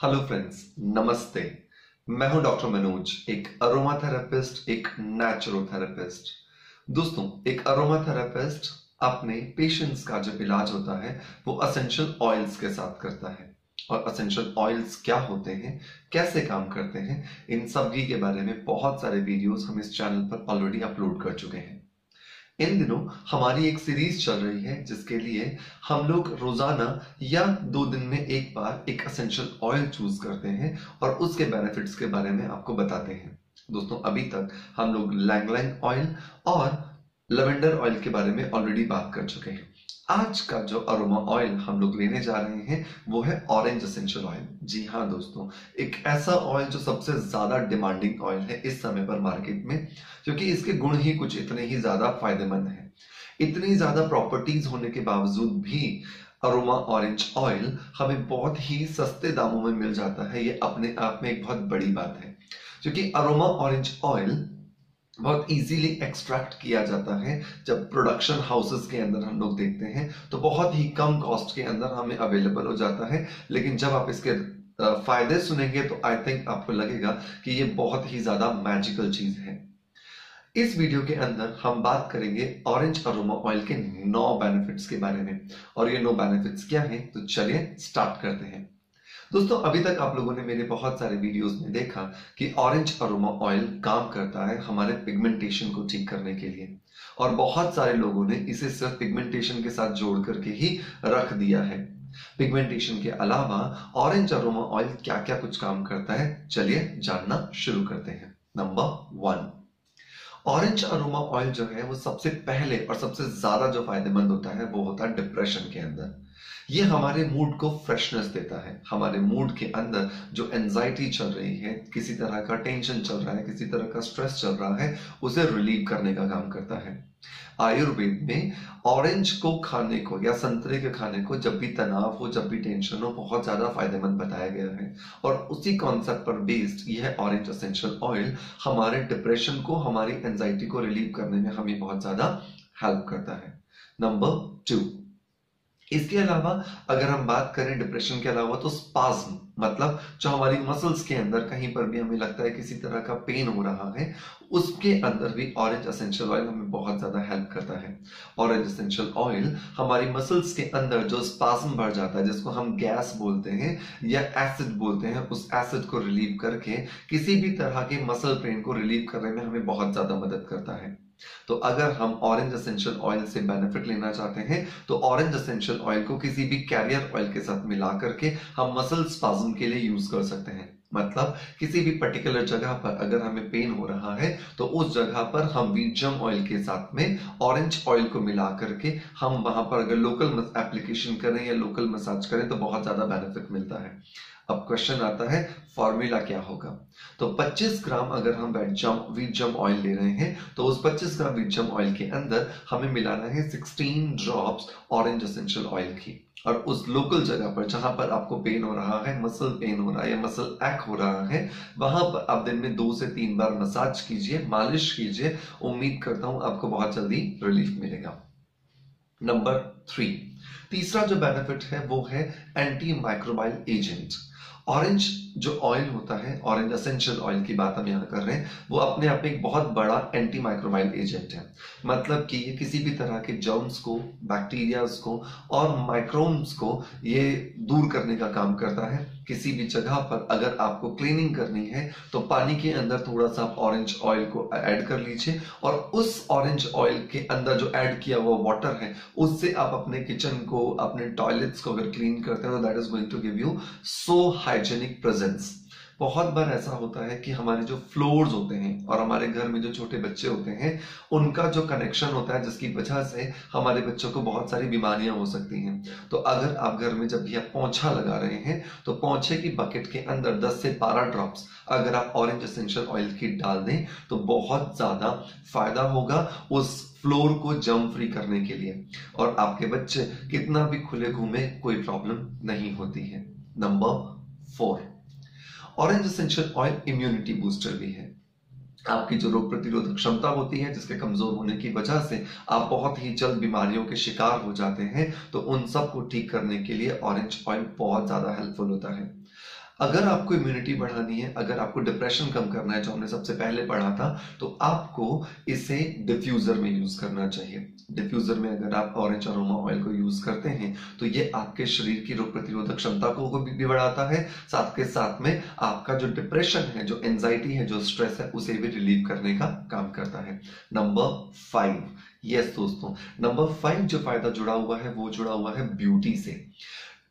Hello friends, नमस्ते। मैं हूं डॉक्टर मनोज, एक अरोमा थेरेपिस्ट, एक नेचुरोथेरेपिस्ट। दोस्तों, एक अरोमा थेरेपिस्ट अपने पेशेंट्स का जब इलाज होता है वो असेंशियल ऑयल्स के साथ करता है। और असेंशियल ऑयल्स क्या होते हैं, कैसे काम करते हैं, इन सभी के बारे में बहुत सारे वीडियोस हम इस चैनल पर ऑलरेडी अपलोड कर चुके हैं। इन दिनों हमारी एक सीरीज चल रही है जिसके लिए हम लोग रोजाना या 2 दिन में एक बार एक एसेंशियल ऑयल चूज करते हैं और उसके बेनिफिट्स के बारे में आपको बताते हैं। दोस्तों, अभी तक हम लोग लैंग लैंग ऑयल और लेवेंडर ऑयल के बारे में ऑलरेडी बात कर चुके हैं। आज का जो अरोमा ऑयल हम लोग लेने जा रहे हैं वो है ऑरेंज एसेंशियल ऑयल। जी हाँ दोस्तों, एक ऐसा ऑयल जो सबसे ज्यादा डिमांडिंग ऑयल है इस समय पर मार्केट में, क्योंकि इसके गुण ही कुछ इतने ही ज्यादा फायदेमंद हैं। इतनी ज्यादा प्रॉपर्टीज होने के बावजूद भी अरोमा ऑरेंज ऑयल हमें बहुत ही सस्ते दामों में मिल जाता है। ये अपने आप में एक बहुत बड़ी बात है, क्योंकि अरोमा ऑरेंज ऑयल बहुत इजीली एक्सट्रैक्ट किया जाता है। जब प्रोडक्शन हाउसेस के अंदर हम लोग देखते हैं तो बहुत ही कम कॉस्ट के अंदर हमें अवेलेबल हो जाता है। लेकिन जब आप इसके फायदे सुनेंगे तो आई थिंक आपको लगेगा कि ये बहुत ही ज्यादा मैजिकल चीज है। इस वीडियो के अंदर हम बात करेंगे ऑरेंज अरोमा ऑयल के 9 बेनिफिट्स के बारे में। और ये 9 बेनिफिट्स क्या हैं, तो चलिए स्टार्ट करते हैं। दोस्तों, अभी तक आप लोगों ने मेरे बहुत सारे वीडियोस में देखा कि ऑरेंज अरोमा ऑयल काम करता है हमारे पिगमेंटेशन को ठीक करने के लिए। और बहुत सारे लोगों ने इसे सिर्फ पिगमेंटेशन के साथ जोड़ करके ही रख दिया है। पिगमेंटेशन के अलावा ऑरेंज अरोमा ऑयल क्या क्या कुछ काम करता है, चलिए जानना शुरू करते हैं। नंबर 1, ऑरेंज अरोमा ऑयल जो है वो सबसे पहले और सबसे ज्यादा जो फायदेमंद होता है वो होता है डिप्रेशन के अंदर। ये हमारे मूड को फ्रेशनेस देता है। हमारे मूड के अंदर जो एंजाइटी चल रही है, किसी तरह का टेंशन चल रहा है, किसी तरह का स्ट्रेस चल रहा है, उसे रिलीव करने का काम करता है। आयुर्वेद में ऑरेंज को खाने को या संतरे के खाने को जब भी तनाव हो, जब भी टेंशन हो, बहुत ज्यादा फायदेमंद बताया गया है। और उसी कॉन्सेप्ट पर बेस्ड यह ऑरेंज एसेंशियल ऑयल हमारे डिप्रेशन को, हमारी एंजाइटी को रिलीव करने में हमें बहुत ज्यादा हेल्प करता है। नंबर 2, इसके अलावा अगर हम बात करें डिप्रेशन के अलावा तो स्पाज्म, मतलब जो हमारी मसल्स के अंदर कहीं पर भी हमें लगता है किसी तरह का पेन हो रहा है, उसके अंदर भी ऑरेंज एसेंशियल ऑयल हमें बहुत ज्यादा हेल्प करता है। ऑरेंज एसेंशियल ऑयल हमारी मसल्स के अंदर जो स्पाज्म बढ़ जाता है, जिसको हम गैस बोलते हैं या एसिड बोलते हैं, उस एसिड को रिलीव करके किसी भी तरह के मसल पेन को रिलीव करने में हमें बहुत ज्यादा मदद करता है। तो अगर हम ऑरेंज एसेंशियल ऑयल से बेनिफिट लेना चाहते हैं तो ऑरेंज एसेंशियल ऑयल को किसी भी कैरियर ऑयल के साथ मिला करके हम मसल स्पाज्म के लिए यूज कर सकते हैं। मतलब किसी भी पर्टिकुलर जगह पर अगर हमें पेन हो रहा है तो उस जगह पर हम वीटजम ऑयल के साथ में ऑरेंज ऑयल को मिला करके हम वहां पर अगर लोकल एप्लीकेशन करें या लोकल मसाज करें तो बहुत ज्यादा बेनिफिट मिलता है। अब क्वेश्चन आता है, फॉर्मूला क्या होगा? तो 25 ग्राम अगर हम वीटजम ऑयल ले रहे हैं तो उस 25 ग्राम वीटजम ऑयल के अंदर हमें मिलाना है 16 ड्रॉप्स ऑरेंज एसेंशियल ऑयल की। और उस लोकल जगह पर जहां पर आपको पेन हो रहा है, मसल पेन हो रहा है या मसल एक हो रहा है, वहां पर आप दिन में 2 से 3 बार मसाज कीजिए, मालिश कीजिए। उम्मीद करता हूं आपको बहुत जल्दी रिलीफ मिलेगा। नंबर 3, तीसरा जो बेनिफिट है वो है एंटी माइक्रोबाइल एजेंट। ऑरेंज जो ऑयल होता है, ऑरेंज एसेंशियल ऑयल की बात हम यहाँ कर रहे हैं, वो अपने आप में एक बहुत बड़ा एंटी माइक्रोबाइल एजेंट है। मतलब कि ये किसी भी तरह के जर्म्स को, बैक्टीरियाज को और माइक्रोब्स को ये दूर करने का काम करता है। किसी भी जगह पर अगर आपको क्लीनिंग करनी है तो पानी के अंदर थोड़ा सा ऑरेंज ऑयल को ऐड कर लीजिए और उस ऑरेंज ऑयल के अंदर जो ऐड किया हुआ वाटर है उससे आप अपने किचन को, अपने टॉयलेट्स को अगर क्लीन करते हैं तो that is going to give you so hygienic presence. बहुत बार ऐसा होता है कि हमारे जो फ्लोर्स होते हैं और हमारे घर में जो छोटे बच्चे होते हैं उनका जो कनेक्शन होता है, जिसकी वजह से हमारे बच्चों को बहुत सारी बीमारियां हो सकती हैं। तो अगर आप घर में जब भी आप पोंछा लगा रहे हैं तो पोंछे की बकेट के अंदर 10 से 12 ड्रॉप्स अगर आप ऑरेंज एसेंशियल ऑयल की डाल दें तो बहुत ज्यादा फायदा होगा उस फ्लोर को जर्म फ्री करने के लिए। और आपके बच्चे कितना भी खुले घूमे कोई प्रॉब्लम नहीं होती है। Number 4, orange essential oil immunity booster भी है। आपकी जो रोग प्रतिरोधक क्षमता होती है, जिसके कमजोर होने की वजह से आप बहुत ही जल्द बीमारियों के शिकार हो जाते हैं, तो उन सब को ठीक करने के लिए ऑरेंज ऑयल बहुत ज्यादा हेल्पफुल होता है। अगर आपको इम्यूनिटी बढ़ानी है, अगर आपको डिप्रेशन कम करना है, जो हमने सबसे पहले पढ़ा था, तो आपको इसे डिफ्यूजर में यूज करना चाहिए। डिफ्यूजर में अगर आप ऑरेंज अरोमा ऑयल को यूज करते हैं तो ये आपके शरीर की रोग प्रतिरोधक क्षमता को भी बढ़ाता है, साथ के साथ में आपका जो डिप्रेशन है, जो एंजाइटी है, जो स्ट्रेस है, उसे भी रिलीव करने का काम करता है। नंबर 5, यस दोस्तों, नंबर 5 जो फायदा जुड़ा हुआ है वो जुड़ा हुआ है ब्यूटी से।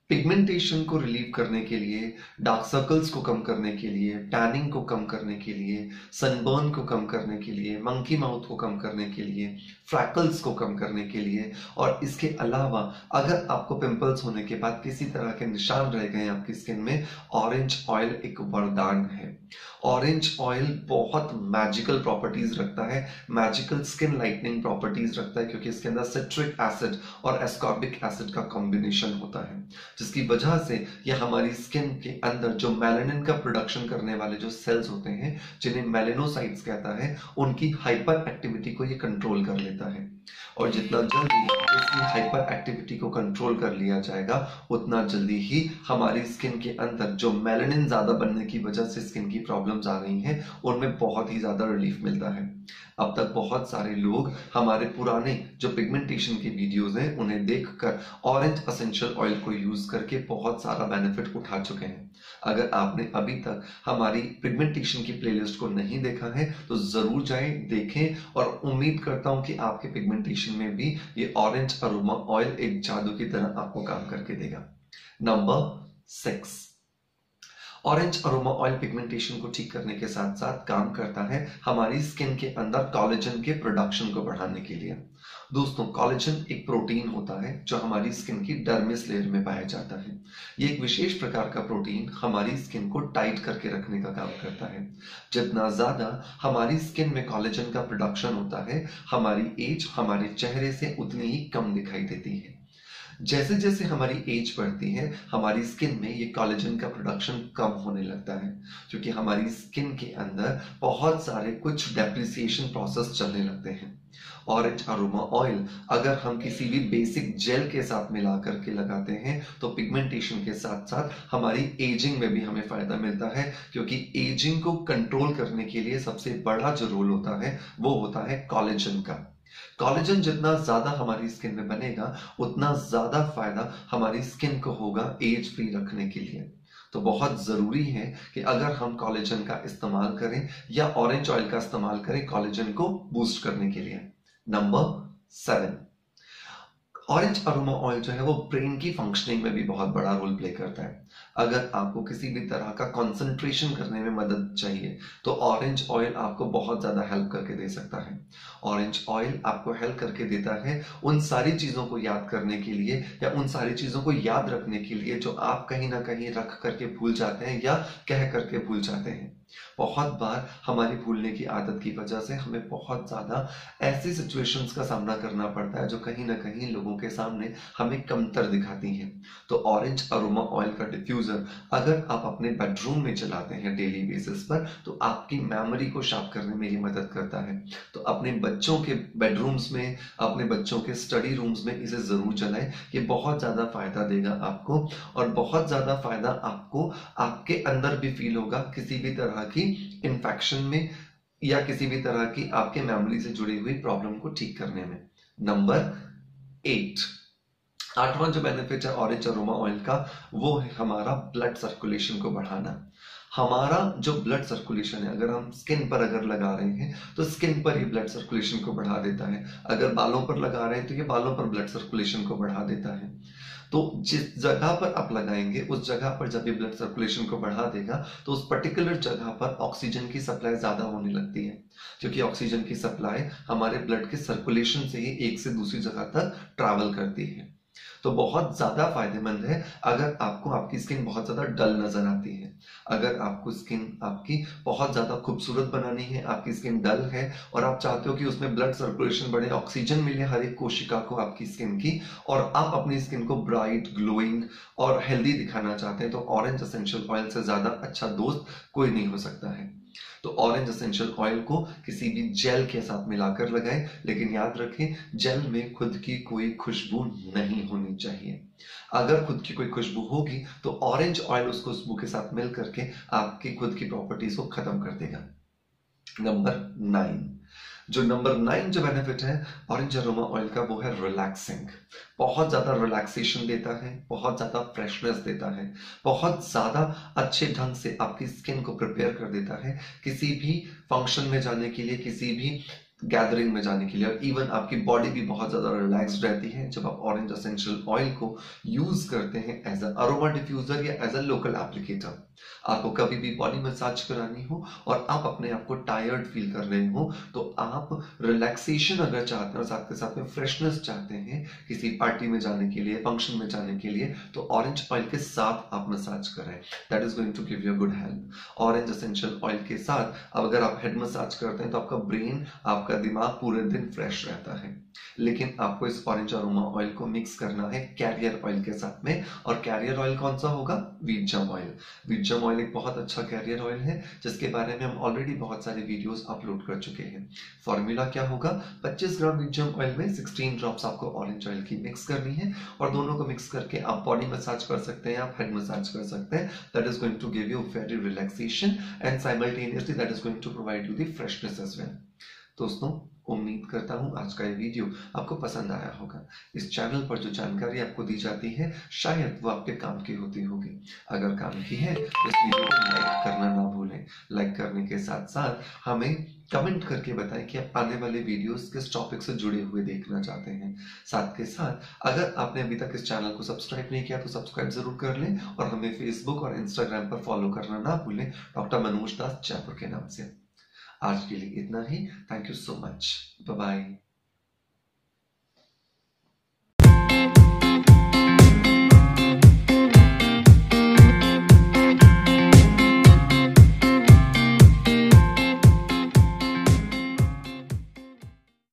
पिगमेंटेशन को रिलीव करने के लिए, डार्क सर्कल्स को कम करने के लिए, टैनिंग को कम करने के लिए, सनबर्न को कम करने के लिए, मंकी माउथ को कम करने के लिए, फ्रैकल्स को कम करने के लिए, और इसके अलावा अगर आपको पिंपल्स होने के बाद किसी तरह के निशान रह गए आपकी स्किन में, ऑरेंज ऑयल एक वरदान है। ऑरेंज ऑयल बहुत मैजिकल प्रॉपर्टीज रखता है, मैजिकल स्किन लाइटनिंग प्रॉपर्टीज रखता है, क्योंकि इसके अंदर सिट्रिक एसिड और एस्कॉर्बिक एसिड का कॉम्बिनेशन होता है, जिसकी वजह से यह हमारी स्किन के अंदर जो मेलानिन का प्रोडक्शन करने वाले जो सेल्स होते हैं, जिन्हें मेलेनोसाइट्स कहता है, उनकी हाइपर एक्टिविटी को ये कंट्रोल कर लेता है। और जितना जल्दी इसकी हाइपर एक्टिविटी को कंट्रोल कर लिया जाएगा, उतना जल्दी ही हमारी स्किन के अंदर जो मेलानिन ज्यादा बनने की वजह से स्किन की प्रॉब्लम्स आ रही हैं, उनमें बहुत ही ज्यादा रिलीफ मिलता है। अब तक बहुत सारे लोग हमारे पुराने जो पिगमेंटेशन की वीडियोस हैं उन्हें देखकर ऑरेंज एसेंशियल ऑयल को यूज करके बहुत सारा बेनिफिट उठा चुके हैं। अगर आपने अभी तक हमारी पिगमेंटेशन की प्लेलिस्ट को नहीं देखा है तो जरूर जाएं, देखें, और उम्मीद करता हूं कि आपके पिगमेंटेशन में भी ये ऑरेंज अरोमा ऑयल एक जादू की तरह आपको काम करके देगा। Number 6, orange aroma oil pigmentation को ठीक करने के साथ साथ काम करता है हमारी स्किन के अंदर कोलेजन के प्रोडक्शन को बढ़ाने के लिए। दोस्तों, कोलेजन एक प्रोटीन होता है जो हमारी स्किन की डर्मिस लेयर में पाया जाता है। ये एक विशेष प्रकार का प्रोटीन हमारी स्किन को टाइट करके रखने का काम करता है। जितना ज्यादा हमारी स्किन में कोलेजन का प्रोडक्शन होता है, हमारी एज हमारे चेहरे से उतनी ही कम दिखाई देती है। जैसे जैसे हमारी एज बढ़ती है, हमारी स्किन में ये कोलेजन का प्रोडक्शन कम होने लगता है, क्योंकि हमारी स्किन के अंदर बहुत सारे कुछ डेप्रिसिएशन प्रोसेस चलने लगते हैं। ऑरेंज अरोमा ऑयल अगर हम किसी भी बेसिक जेल के साथ मिला करके लगाते हैं तो पिगमेंटेशन के साथ साथ हमारी एजिंग में भी हमें फायदा मिलता है, क्योंकि एजिंग को कंट्रोल करने के लिए सबसे बड़ा जो रोल होता है वो होता है कोलेजन का। कोलेजन जितना ज्यादा हमारी स्किन में बनेगा, उतना ज्यादा फायदा हमारी स्किन को होगा एज फ्री रखने के लिए। तो बहुत जरूरी है कि अगर हम कोलेजन का इस्तेमाल करें या ऑरेंज ऑयल का इस्तेमाल करें कोलेजन को बूस्ट करने के लिए। नंबर 7, ऑरेंज अरोमा ऑयल जो है वो ब्रेन की फंक्शनिंग में भी बहुत बड़ा रोल प्ले करता है। अगर आपको किसी भी तरह का कंसंट्रेशन करने में मदद चाहिए तो ऑरेंज ऑयल आपको बहुत ज्यादा हेल्प करके दे सकता है। ऑरेंज ऑयल आपको हेल्प करके देता है उन सारी चीजों को याद करने के लिए या उन सारी चीजों को याद रखने के लिए जो आप कहीं ना कहीं रख करके भूल जाते हैं या कह करके भूल जाते हैं। बहुत बार हमारी भूलने की आदत की वजह से हमें बहुत ज्यादा ऐसी सिचुएशंस का सामना करना पड़ता है जो कहीं ना कहीं लोगों के सामने हमें कमतर दिखाती हैं। तो ऑरेंज अरोमा ऑयल का डिफ्यूजर अगर आप अपने बेडरूम में चलाते हैं डेली बेसिस पर तो आपकी मेमोरी को शार्प करने में ये मदद करता है। तो अपने बच्चों के बेडरूम्स में, अपने बच्चों के स्टडी रूम्स में इसे जरूर चलाएं। ये बहुत ज्यादा फायदा देगा आपको, और बहुत ज्यादा फायदा आपको आपके अंदर भी फील होगा किसी भी तरह की इन्फेक्शन में या किसी भी तरह की आपके मेमोरी से जुड़ी हुई प्रॉब्लम को ठीक करने में। नंबर 8, 8वां जो बेनिफिट है ऑरेंज अरोमा ऑयल का वो है हमारा ब्लड सर्कुलेशन को बढ़ाना। हमारा जो ब्लड सर्कुलेशन है, अगर हम स्किन पर अगर लगा रहे हैं तो स्किन पर ये ब्लड सर्कुलेशन को बढ़ा देता है। अगर बालों पर लगा रहे हैं तो ये बालों पर ब्लड सर्कुलेशन को बढ़ा देता है। तो जिस जगह पर आप लगाएंगे उस जगह पर जब ये ब्लड सर्कुलेशन को बढ़ा देगा तो उस पर्टिकुलर जगह पर ऑक्सीजन की सप्लाई ज्यादा होने लगती है, क्योंकि ऑक्सीजन की सप्लाई हमारे ब्लड के सर्कुलेशन से ही एक से दूसरी जगह तक ट्रैवल करती है। तो बहुत ज्यादा फायदेमंद है अगर आपको आपकी स्किन बहुत ज्यादा डल नजर आती है। अगर आपको स्किन आपकी बहुत ज्यादा खूबसूरत बनानी है, आपकी स्किन डल है और आप चाहते हो कि उसमें ब्लड सर्कुलेशन बढ़े, ऑक्सीजन मिले हर एक कोशिका को आपकी स्किन की, और आप अपनी स्किन को ब्राइट, ग्लोइंग और हेल्दी दिखाना चाहते हैं, तो ऑरेंज एसेंशियल ऑयल से ज्यादा अच्छा दोस्त कोई नहीं हो सकता है। तो ऑरेंज एसेंशियल ऑयल को किसी भी जेल के साथ मिलाकर लगाएं, लेकिन याद रखें जेल में खुद की कोई खुशबू नहीं होनी चाहिए। अगर खुद की कोई खुशबू होगी तो ऑरेंज ऑयल उस खुशबू के साथ मिल करके आपकी खुद की प्रॉपर्टीज को खत्म कर देगा। नंबर 9, नंबर 9 जो बेनिफिट है ऑरेंज अरोमा ऑयल का वो है रिलैक्सिंग। बहुत ज्यादा रिलैक्सेशन देता है, बहुत ज्यादा फ्रेशनेस देता है, बहुत ज्यादा अच्छे ढंग से आपकी स्किन को प्रिपेयर कर देता है किसी भी फंक्शन में जाने के लिए, किसी भी गैदरिंग में जाने के लिए। और इवन आपकी बॉडी भी बहुत ज्यादा रिलैक्स्ड रहती है जब आप ऑरेंज एसेंशियल ऑयल को यूज करते हैं एज अ अरोमा डिफ्यूजर या एज अ लोकल एप्लीकेटर। आपको कभी भी बॉडी मसाज करानी हो और आप अपने आप को टायर्ड फील कर रहे हो, तो आप रिलैक्सेशन अगर चाहते हो, साथ के साथ में फ्रेशनेस चाहते हैं किसी पार्टी में जाने के लिए, फंक्शन में जाने के लिए, तो ऑरेंज ऑयल के साथ आप मसाज करें। That is going to give you good help. Orange essential oil के साथ अब अगर आप हेड मसाज करते हैं तो आपका ब्रेन, आपका दिमाग पूरे दिन फ्रेश रहता है। लेकिन आपको इस ऑरेंज अरोमा ऑयल को मिक्स करना है कैरियर ऑयल के साथ में। और कैरियर ऑयल कौन सा होगा? व्हीट जम ऑयल। व्हीट जम ऑयल एक बहुत अच्छा कैरियर ऑयल है जिसके बारे में हम ऑलरेडी बहुत सारे वीडियोस अपलोड कर चुके हैं। फॉर्मूला क्या होगा? 25 ग्राम व्हीट जम ऑयल में 16 ड्रॉप्स आपको ऑरेंज ऑयल की मिक्स करनी है और दोनों को मिक्स करके आप बॉडी मसाज कर सकते हैं, आप हेड मसाज कर सकते हैं। That is going to give you very relaxation and simultaneously that is going to provide you the freshness as well. दोस्तों, उम्मीद करता हूं आज का ये वीडियो आपको पसंद आया होगा। इस चैनल पर जो जानकारी आपको दी जाती है शायद वो आपके काम की होती होगी। अगर काम की है तो इस वीडियो को लाइक करना ना भूलें। लाइक करने के साथ साथ हमें कमेंट करके बताएं कि आप आने वाले वीडियोस किस टॉपिक से जुड़े हुए देखना चाहते हैं। साथ के साथ अगर आपने अभी तक इस चैनल को सब्सक्राइब नहीं किया तो सब्सक्राइब जरूर कर लें और हमें फेसबुक और इंस्टाग्राम पर फॉलो करना ना भूलें, डॉक्टर मनोज दास जयपुर के नाम से। आज के लिए इतना ही। Thank you so much. Bye bye.